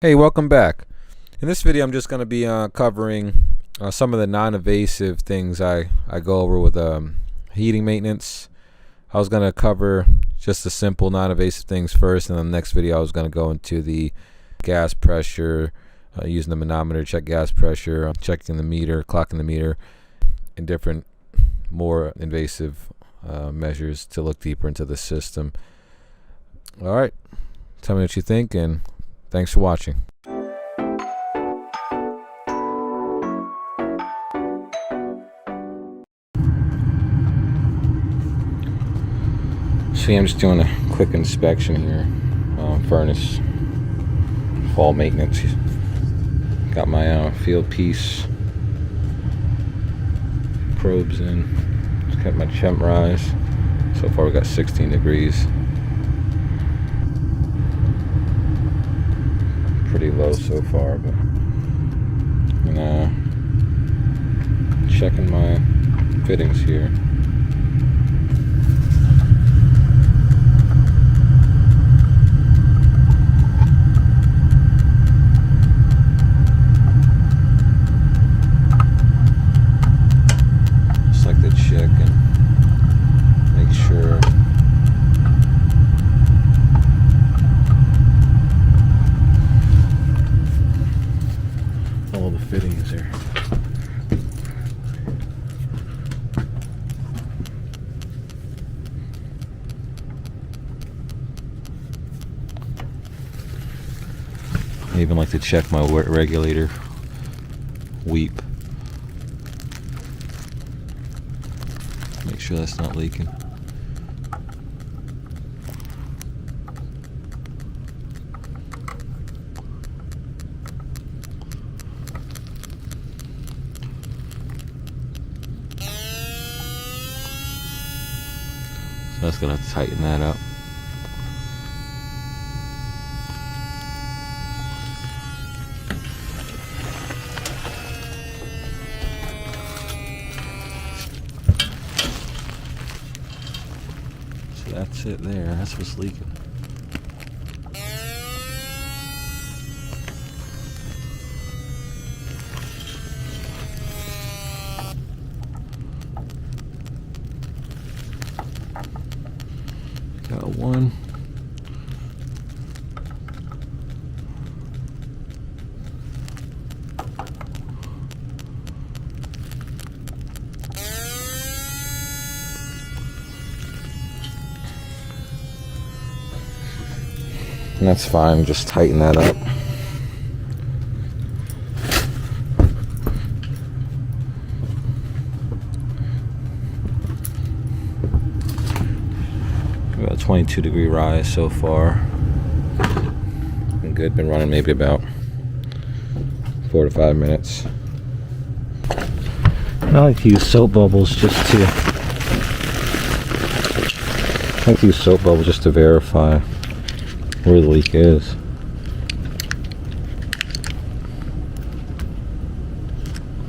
Hey, welcome back. In this video, I'm just going to be covering some of the non-invasive things I go over with heating maintenance. I was going to cover just the simple non-invasive things first, and then the next video I was going to go into the gas pressure, using the manometer to check gas pressure, checking the meter, clocking the meter, and different more invasive measures to look deeper into the system. All right, tell me what you think, and thanks for watching. See, I'm just doing a quick inspection here. Furnace, fall maintenance. Got my field piece probes in. Just kept my temp rise. So far we got 16 degrees. Pretty low so far, but checking my fittings here. Just like to check and make sure all the fittings are I even like to check my regulator weep. Make sure that's not leaking. So that's gonna have to tighten that up. So that's it there. That's what's leaking. Got one. And that's fine, just tighten that up. About a 22-degree rise so far. Been good, been running maybe about 4 to 5 minutes. I like to use soap bubbles just to verify where the leak is.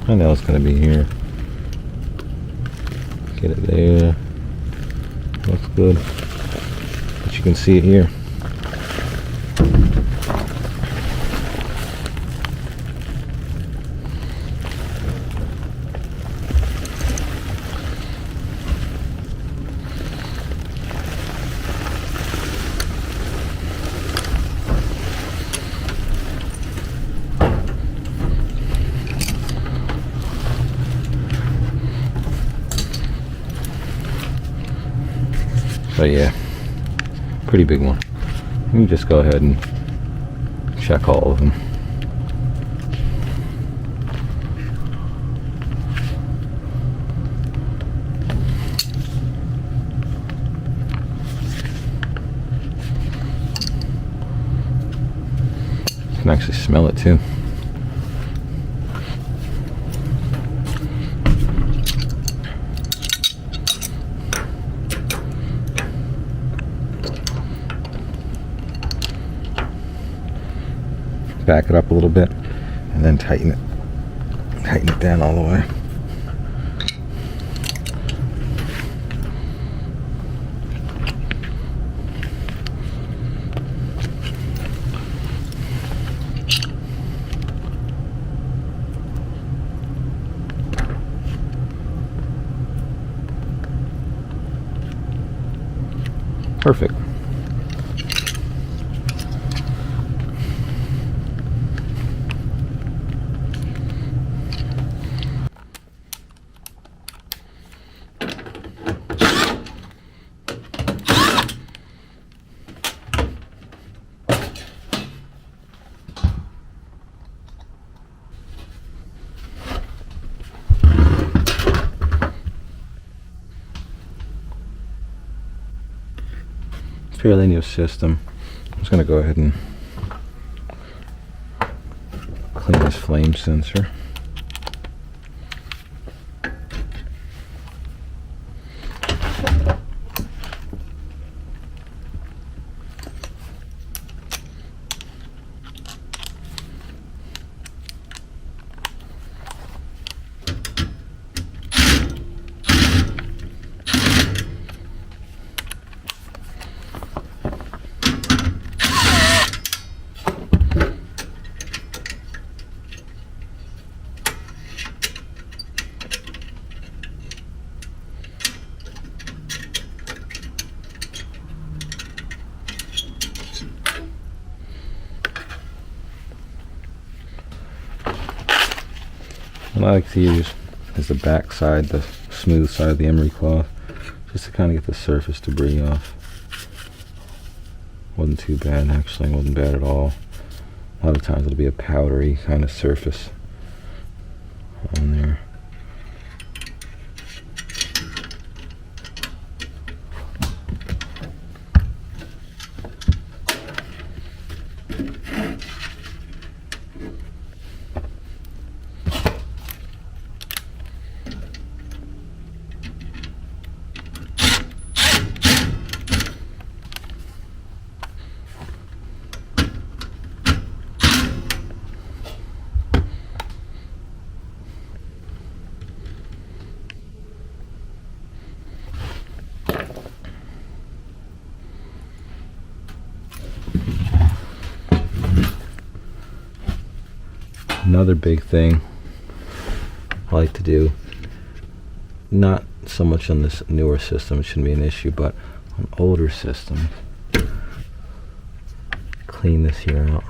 I know it's going to be here. Get it there. Looks good. But you can see it here. But yeah, pretty big one. Let me just go ahead and check all of them. You can actually smell it too. Back it up a little bit and then tighten it down all the way. Perfect. Fairly new system. I'm just going to go ahead and clean this flame sensor. What I like to use is the back side, the smooth side of the emery cloth, just to kind of get the surface debris off. Wasn't too bad, actually, wasn't bad at all. A lot of times it'll be a powdery kind of surface on there. Another big thing I like to do, not so much on this newer system, it shouldn't be an issue, but on older systems, clean this here out.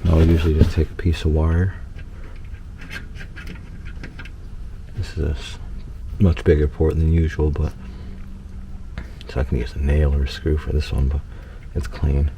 I'll usually just take a piece of wire. This is a much bigger port than usual, but so I can use a nail or a screw for this one, but it's clean.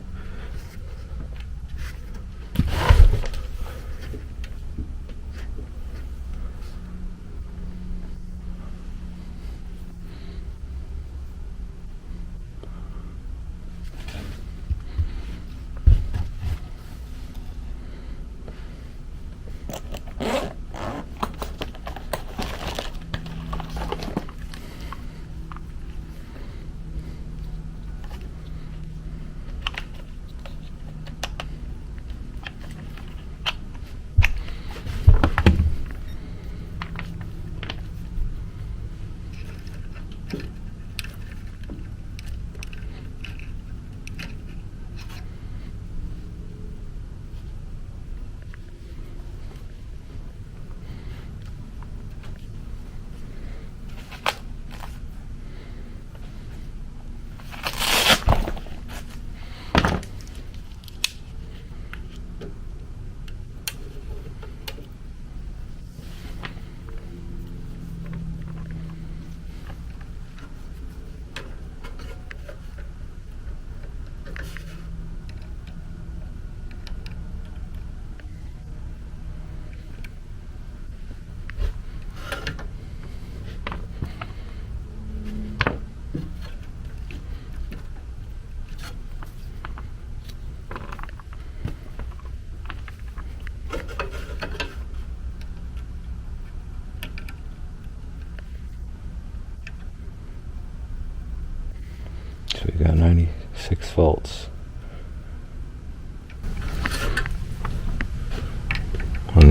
So we got 96 volts.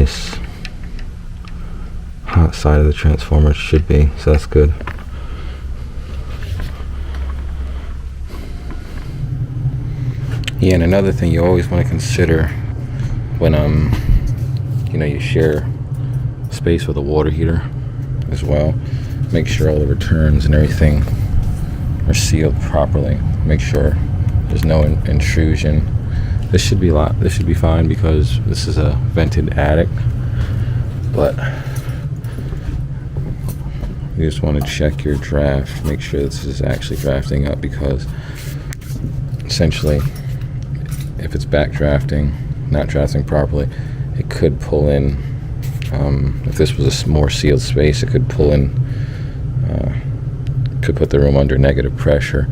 nice hot side of the transformer. It should be, so that's good. Yeah, and another thing you always want to consider when you share space with a water heater as well, make sure all the returns and everything are sealed properly. Make sure there's no intrusion. This should be fine because this is a vented attic, but you just want to check your draft, make sure this is actually drafting up, because essentially if it's back drafting, not drafting properly, it could pull in, if this was a more sealed space, it could pull in, could put the room under negative pressure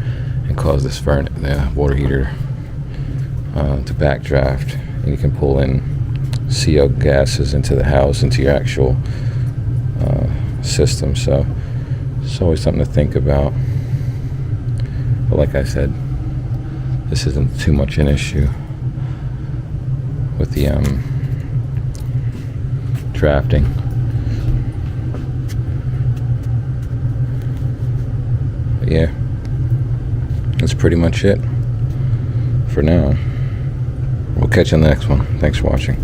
and cause this the water heater to backdraft, and you can pull in CO gases into the house, into your actual system. So it's always something to think about. But like I said, this isn't too much an issue with the drafting. But yeah, that's pretty much it for now. We'll catch you on the next one. Thanks for watching.